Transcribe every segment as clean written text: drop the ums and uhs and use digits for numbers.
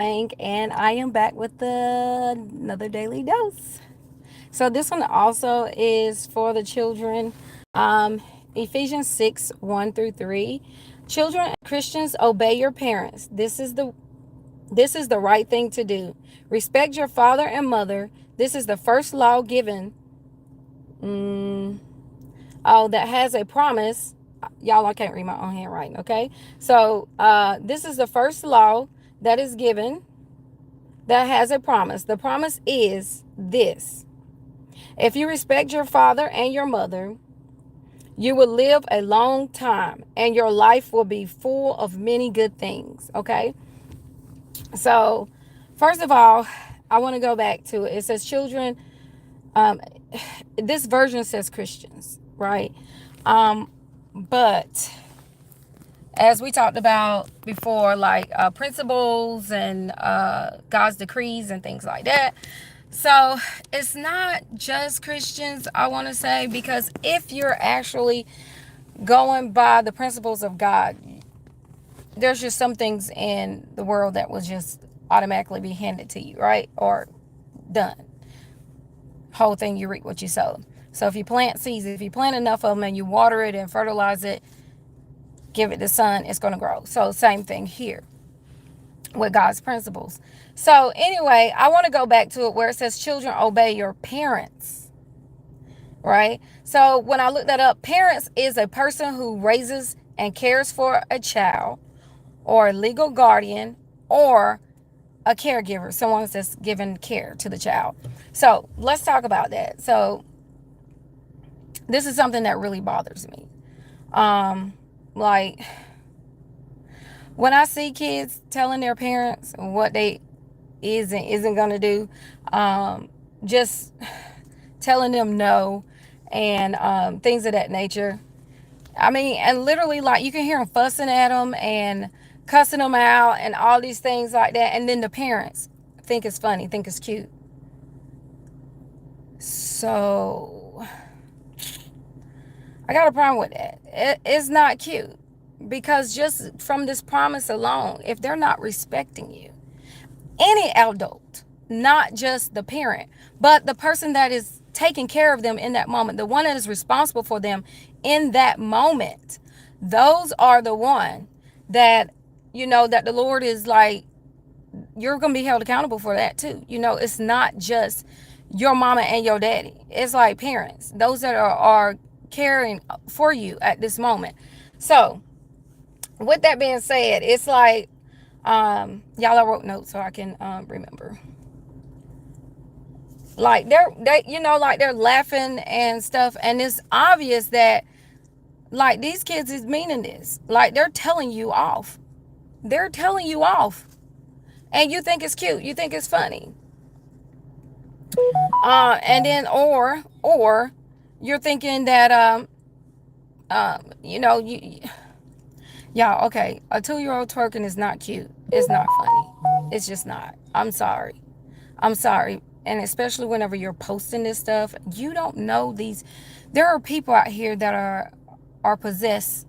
And I am back with another daily dose. So this one also is for the children. Ephesians 6, 1 through 3. Children and Christians, obey your parents. This is the right thing to do. Respect your father and mother. This is the first law given. That has a promise. Y'all, I can't read my own handwriting, okay? So this is the first law that is given that has a promise. The promise is this: if you respect your father and your mother, you will live a long time and your life will be full of many good things. Okay. So, first of all, I want to go back to it. It says children. Um, this version says Christians, right? But as we talked about before, like principles and God's decrees and things like that. So it's not just Christians, I want to say, because if you're actually going by the principles of God, there's just some things in the world that will just automatically be handed to you, right? Or done. Whole thing, you reap what you sow. So if you plant seeds, if you plant enough of them and you water it and fertilize it, give it the sun, it's going to grow. So same thing here with God's principles. So anyway, I want to go back to it where it says children, obey your parents, right? So when I looked that up, parents is a person who raises and cares for a child, or a legal guardian, or a caregiver, someone that's giving care to the child. So let's talk about that. So this is something that really bothers me. Like when I see kids telling their parents what they is and isn't going to do, just telling them no, and things of that nature. I mean, and literally, like, you can hear them fussing at them and cussing them out and all these things like that. And then the parents think it's funny, think it's cute. So I got a problem with that. It's not cute, because just from this promise alone, if they're not respecting you, any adult, not just the parent, but the person that is taking care of them in that moment, the one that is responsible for them in that moment, those are the one that, that the Lord is like, you're going to be held accountable for that too. It's not just your mama and your daddy. It's like parents, those that are caring for you at this moment. So with that being said, it's like, y'all, I wrote notes so I can remember. Like they're laughing and stuff, and it's obvious that, like, these kids is meaning this. Like, they're telling you off. They're telling you off, and you think it's cute. You think it's funny. And then or you're thinking that you. Y'all, okay, a 2-year-old twerking is not cute. It's not funny. It's just not. I'm sorry. I'm sorry. And especially whenever you're posting this stuff, you don't know these. There are people out here that are possessed.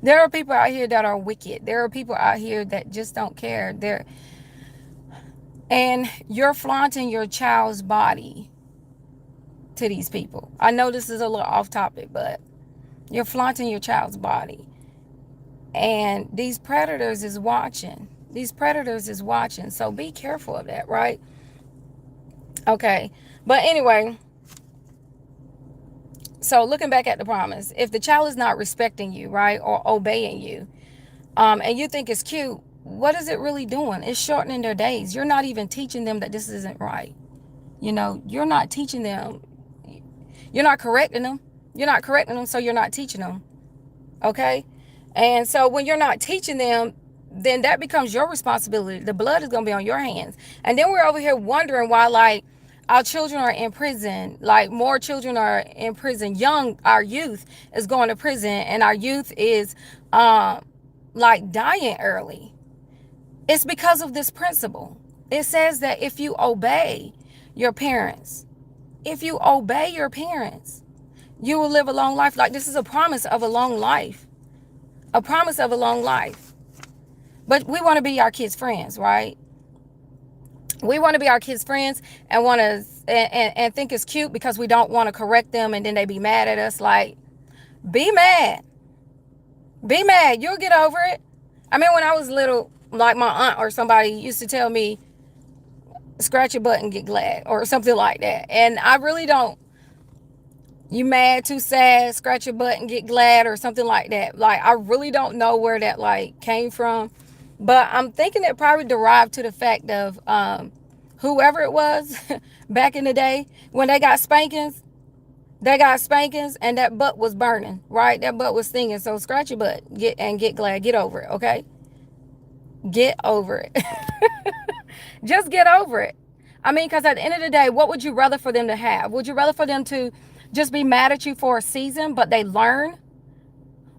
There are people out here that are wicked. There are people out here that just don't care. And you're flaunting your child's body to these people. I know this is a little off topic, but you're flaunting your child's body. And these predators is watching. So be careful of that, right? Okay. But anyway, so looking back at the promise, if the child is not respecting you, right, or obeying you, and you think it's cute, what is it really doing? It's shortening their days. You're not even teaching them that this isn't right. You're not teaching them. You're not correcting them. So you're not teaching them. Okay? And so when you're not teaching them, then that becomes your responsibility. The blood is going to be on your hands. And then we're over here wondering why, like, our children are in prison. Like, more children are in prison. Our youth is going to prison, and our youth is like dying early. It's because of this principle. It says that if you obey your parents, you will live a long life. Like, this is a promise of a long life. A promise of a long life. But we want to be our kids' friends, right? We want to be our kids' friends and want to and think it's cute because we don't want to correct them, and then they be mad at us. Like, be mad, be mad. You'll get over it. I mean, when I was little, like my aunt or somebody used to tell me, scratch your butt and get glad, or something like that. And I really don't. You mad, too sad, scratch your butt and get glad, or something like that. Like, I really don't know where that like came from, but I'm thinking it probably derived to the fact of whoever it was back in the day when they got spankings. They got spankings and that butt was burning, right? That butt was stinging. So scratch your butt, get glad, get over it, okay? Get over it. Just get over it. I mean, because at the end of the day, what would you rather for them to have? Would you rather for them to just be mad at you for a season, but they learn?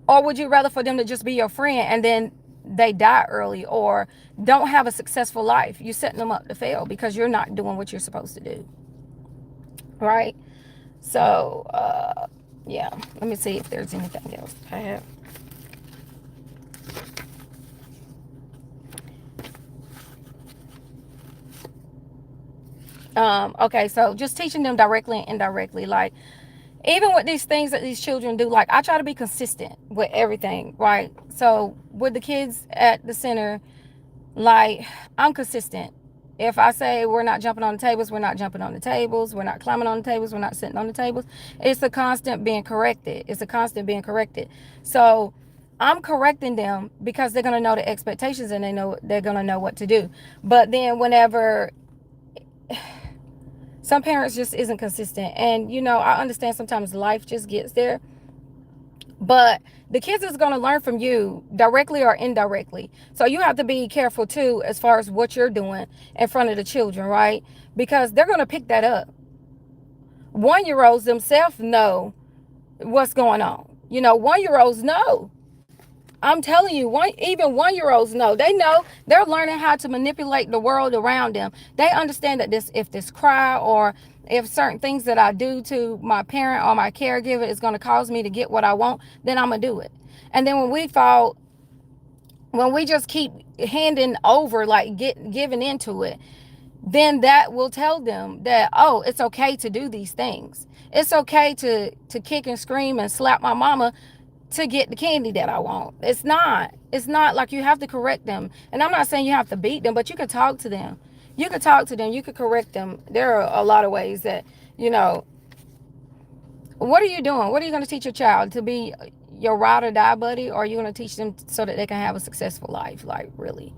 Or would you rather for them to just be your friend and then they die early or don't have a successful life? You're setting them up to fail because you're not doing what you're supposed to do. Right? So, yeah. Let me see if there's anything else I have. Okay, so just teaching them directly and indirectly. Like, even with these things that these children do, like, I try to be consistent with everything, right? So with the kids at the center, like, I'm consistent. If I say we're not jumping on the tables, we're not jumping on the tables. We're not climbing on the tables. We're not sitting on the tables. It's a constant being corrected. It's a constant being corrected. So I'm correcting them because they're going to know the expectations and they're going to know what to do. But then whenever some parents just isn't consistent, and I understand sometimes life just gets there, but the kids is going to learn from you directly or indirectly. So you have to be careful too as far as what you're doing in front of the children, right? Because they're going to pick that up. 1-year-olds themselves know what's going on. 1-year-olds know. I'm telling you, even 1-year-olds know. They know. They're learning how to manipulate the world around them. They understand that if this cry or if certain things that I do to my parent or my caregiver is going to cause me to get what I want, then I'm going to do it. And then when we just keep handing over, like giving into it, then that will tell them that, oh, it's okay to do these things. It's okay to kick and scream and slap my mama to get the candy that I want. It's not like you have to correct them. And I'm not saying you have to beat them, but you can talk to them. You can talk to them. You can correct them. There are a lot of ways that, what are you doing? What are you going to teach your child? To be your ride or die buddy? Or are you going to teach them so that they can have a successful life? Like, really?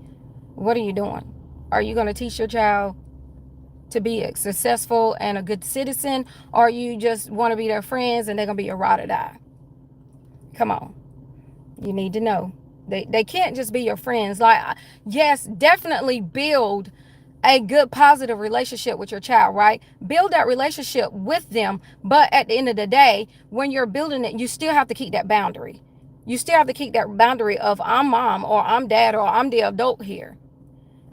What are you doing? Are you going to teach your child to be a successful and a good citizen? Or you just want to be their friends and they're going to be your ride or die? Come on. You need to know. They can't just be your friends. Like, yes, definitely build a good positive relationship with your child, right? Build that relationship with them. But at the end of the day, when you're building it, you still have to keep that boundary. You still have to keep that boundary of, I'm mom or I'm dad or I'm the adult here.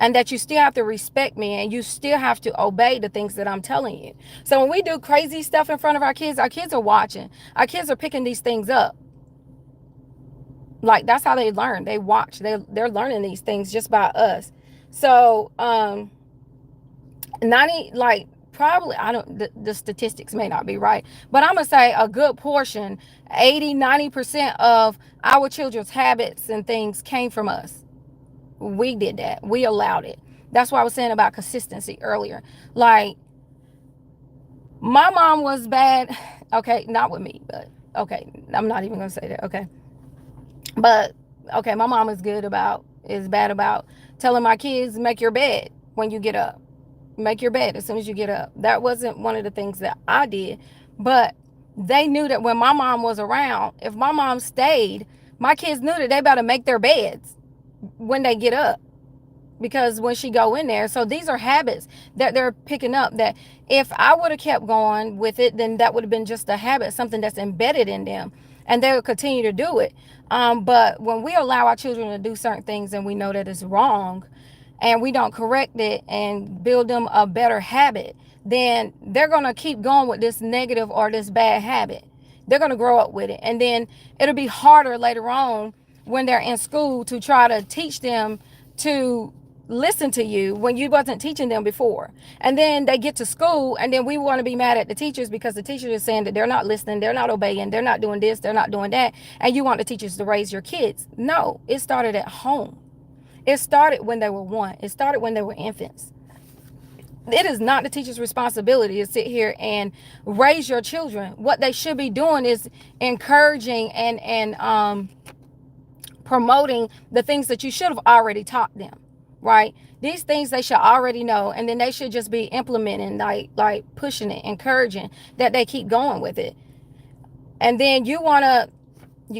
And that you still have to respect me and you still have to obey the things that I'm telling you. So when we do crazy stuff in front of our kids are watching. Our kids are picking these things up. Like, that's how they learn. They watch. They're learning these things just by us. So 90, like, probably, I don't, the statistics may not be right, but I'm gonna say a good portion, 80-90% of our children's habits and things came from us. We did that. We allowed it. That's why I was saying about consistency earlier. Like, my mom was bad. Okay, not with me, but okay, I'm not even gonna say that. Okay. But okay, my mom is bad about telling my kids, make your bed when you get up. Make your bed as soon as you get up. That wasn't one of the things that I did. But they knew that when my mom was around, if my mom stayed, my kids knew that they better make their beds when they get up. Because when she go in there, so these are habits that they're picking up, that if I would have kept going with it, then that would have been just a habit, something that's embedded in them, and they will continue to do it. But when we allow our children to do certain things and we know that it's wrong and we don't correct it and build them a better habit, then they're going to keep going with this negative or this bad habit. They're going to grow up with it. And then it'll be harder later on when they're in school to try to teach them to listen to you when you wasn't teaching them before. And then they get to school, and then we want to be mad at the teachers because the teachers are saying that they're not listening, they're not obeying, they're not doing this, they're not doing that, and you want the teachers to raise your kids. No, it started at home. It started when they were one. It started when they were infants. It is not the teacher's responsibility to sit here and raise your children. What they should be doing is encouraging and promoting the things that you should have already taught them, right? These things they should already know, and then they should just be implementing, like pushing it, encouraging that they keep going with it. And then you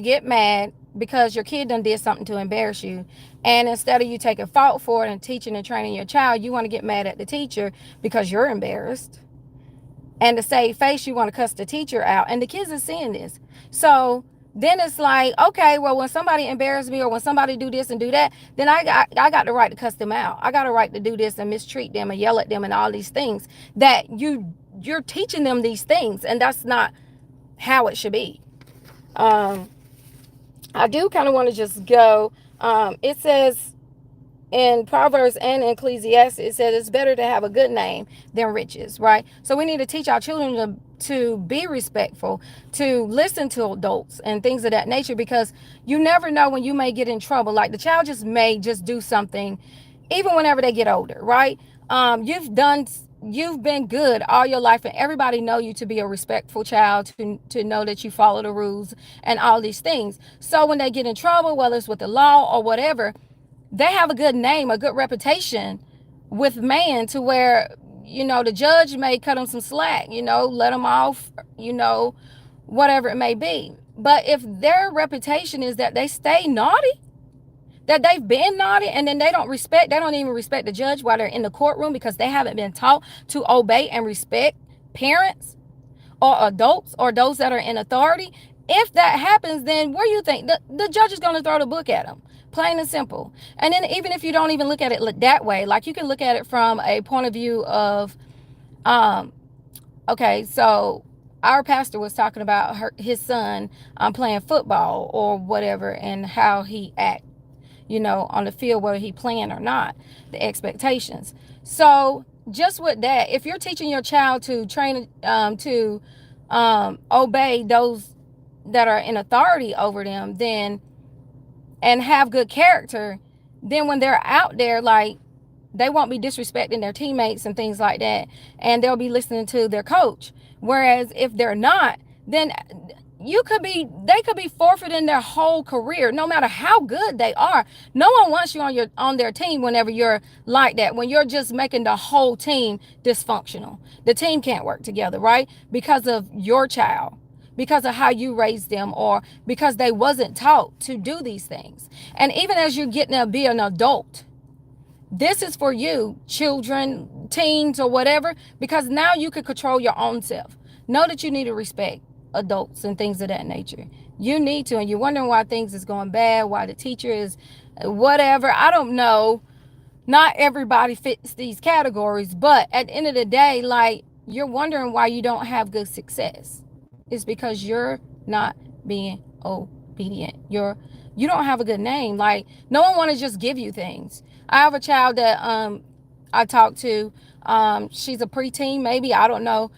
get mad because your kid done did something to embarrass you, and instead of you taking fault for it and teaching and training your child, you want to get mad at the teacher because you're embarrassed. And to save face, you want to cuss the teacher out, and the kids are seeing this. So then it's like, okay, well, when somebody embarrass me or when somebody do this and do that, then I got the right to cuss them out. I got the right to do this and mistreat them and yell at them and all these things that you're teaching them these things, and that's not how it should be. I do kind of want to just go. It says in Proverbs and in Ecclesiastes, it says it's better to have a good name than riches, right? So we need to teach our children to be respectful, to listen to adults and things of that nature, because you never know when you may get in trouble. Like the child may just do something, even whenever they get older, right? You've been good all your life, and everybody know you to be a respectful child, to know that you follow the rules and all these things. So when they get in trouble, whether it's with the law or whatever, they have a good name, a good reputation with man, to where, the judge may cut them some slack, let them off, whatever it may be. But if their reputation is that they stay naughty, that they've been naughty, and then they don't even respect the judge while they're in the courtroom because they haven't been taught to obey and respect parents or adults or those that are in authority. If that happens, then where do you think the judge is going to throw the book at them? Plain and simple. And then even if you don't even look at it that way, like you can look at it from a point of view of, okay, so our pastor was talking about his son playing football or whatever, and how he acts, on the field, whether he playing or not, the expectations. So just with that, if you're teaching your child to train, to obey those that are in authority over them, then, and have good character, then when they're out there, like, they won't be disrespecting their teammates and things like that, and they'll be listening to their coach. Whereas if they're not, then they could be forfeiting their whole career, no matter how good they are. No one wants you on their team whenever you're like that, when you're just making the whole team dysfunctional. The team can't work together, right? Because of your child, because of how you raised them, or because they wasn't taught to do these things. And even as you're getting to be an adult, this is for you, children, teens, or whatever, because now you can control your own self. Know that you need to respect adults and things of that nature. You need to, and you're wondering why things is going bad, why the teacher is whatever. I don't know. Not everybody fits these categories, but at the end of the day, like, you're wondering why you don't have good success. It's because you're not being obedient. You don't have a good name. Like, no one want to just give you things. I have a child that I talk to. She's a preteen, maybe, I don't know,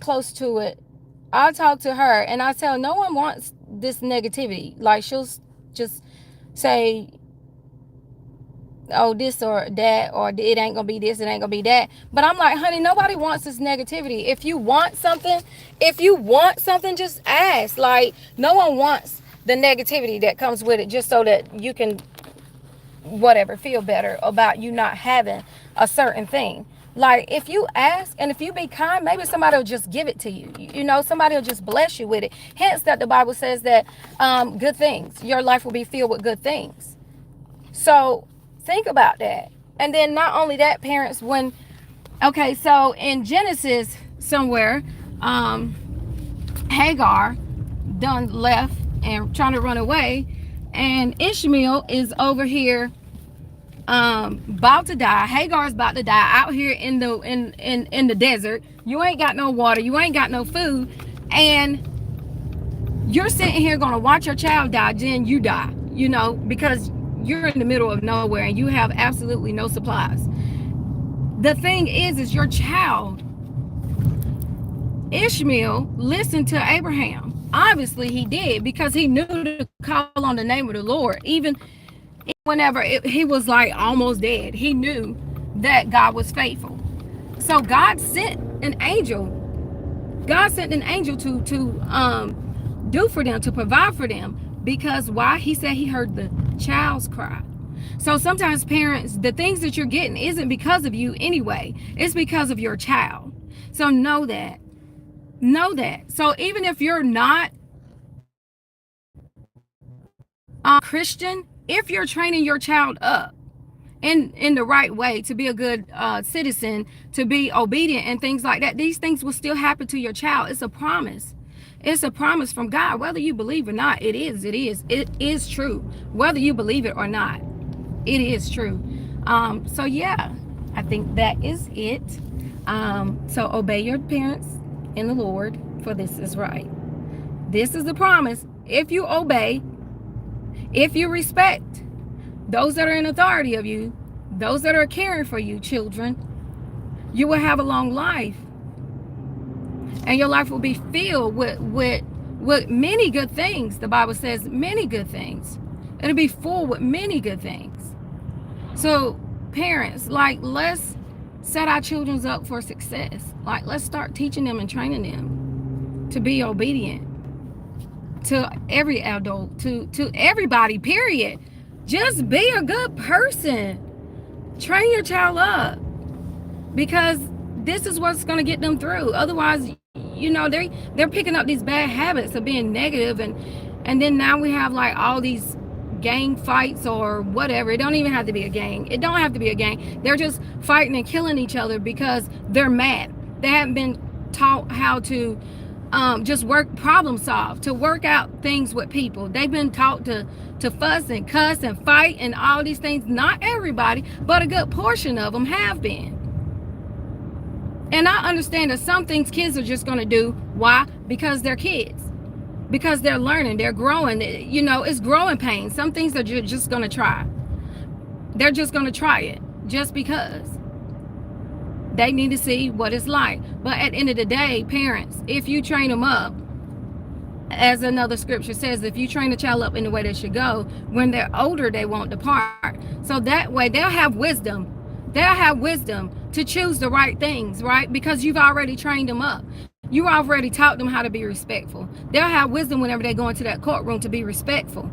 close to it. I talk to her and I tell her, no one wants this negativity. Like, she'll just say, oh, this or that, or it ain't gonna be this, it ain't gonna be that. But I'm like, honey, nobody wants this negativity. If you want something, just ask. Like, no one wants the negativity that comes with it, just so that you can feel better about you not having a certain thing. Like, if you ask and if you be kind, maybe somebody will just give it to you. Somebody will just bless you with it. Hence that the Bible says that good things, your life will be filled with good things. So think about that. And then not only that, parents, so in Genesis somewhere, Hagar done left and trying to run away, and Ishmael is over here about to die. Hagar's about to die out here in the desert. You ain't got no water, you ain't got no food, and you're sitting here gonna watch your child die, then you die, because you're in the middle of nowhere and you have absolutely no supplies. The thing is your child, Ishmael, listened to Abraham. Obviously he did, because he knew to call on the name of the Lord. Even whenever he was like almost dead, he knew that God was faithful. So God sent an angel. God sent an angel to do for them, to provide for them. Because why? He said he heard the child's cry. So sometimes parents, the things that you're getting isn't because of you anyway. It's because of your child. So know that. Know that. So even if you're not Christian, if you're training your child up in the right way to be a good citizen, to be obedient and things like that, these things will still happen to your child. It's a promise. It's a promise from God. Whether you believe or not, it is true. Whether you believe it or not, it is true. So yeah, I think that is it. So obey your parents in the Lord, for this is right. This is the promise. If you obey, if you respect those that are in authority of you, those that are caring for you, children, you will have a long life. And your life will be filled with many good things. The Bible says many good things. It'll be full with many good things. So parents, like, let's set our children up for success. Like, let's start teaching them and training them to be obedient to every adult, to everybody, period. Just be a good person. Train your child up, because this is what's going to get them through. Otherwise, you know, they're picking up these bad habits of being negative, and then now we have like all these gang fights or whatever. It don't even have to be a gang. It don't have to be a gang. They're just fighting and killing each other because they're mad. They haven't been taught how to just problem solve, to work out things with people. They've been taught to fuss and cuss and fight and all these things. Not everybody, but a good portion of them have been. And I understand that some things kids are just going to do. Why? Because they're kids. Because they're learning, they're growing. You know, it's growing pains. Some things are just going to try. They're just going to try it just because they need to see what it's like. But at the end of the day, parents, if you train them up, as another scripture says, if you train a child up in the way they should go, when they're older, they won't depart. So that way they'll have wisdom. They'll have wisdom to choose the right things, right? Because you've already trained them up. You already taught them how to be respectful. They'll have wisdom whenever they go into that courtroom to be respectful.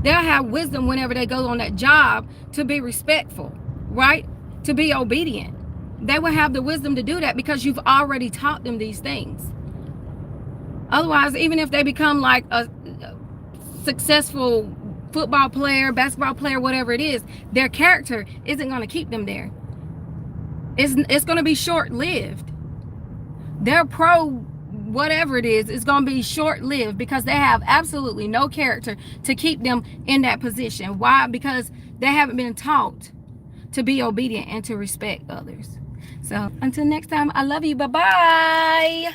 They'll have wisdom whenever they go on that job to be respectful, right? To be obedient. They will have the wisdom to do that because you've already taught them these things. Otherwise, even if they become like a successful football player, basketball player, whatever it is, their character isn't going to keep them there. It's going to be short-lived. Their pro whatever it is going to be short-lived because they have absolutely no character to keep them in that position. Why? Because they haven't been taught to be obedient and to respect others. So until next time, I love you. Bye-bye.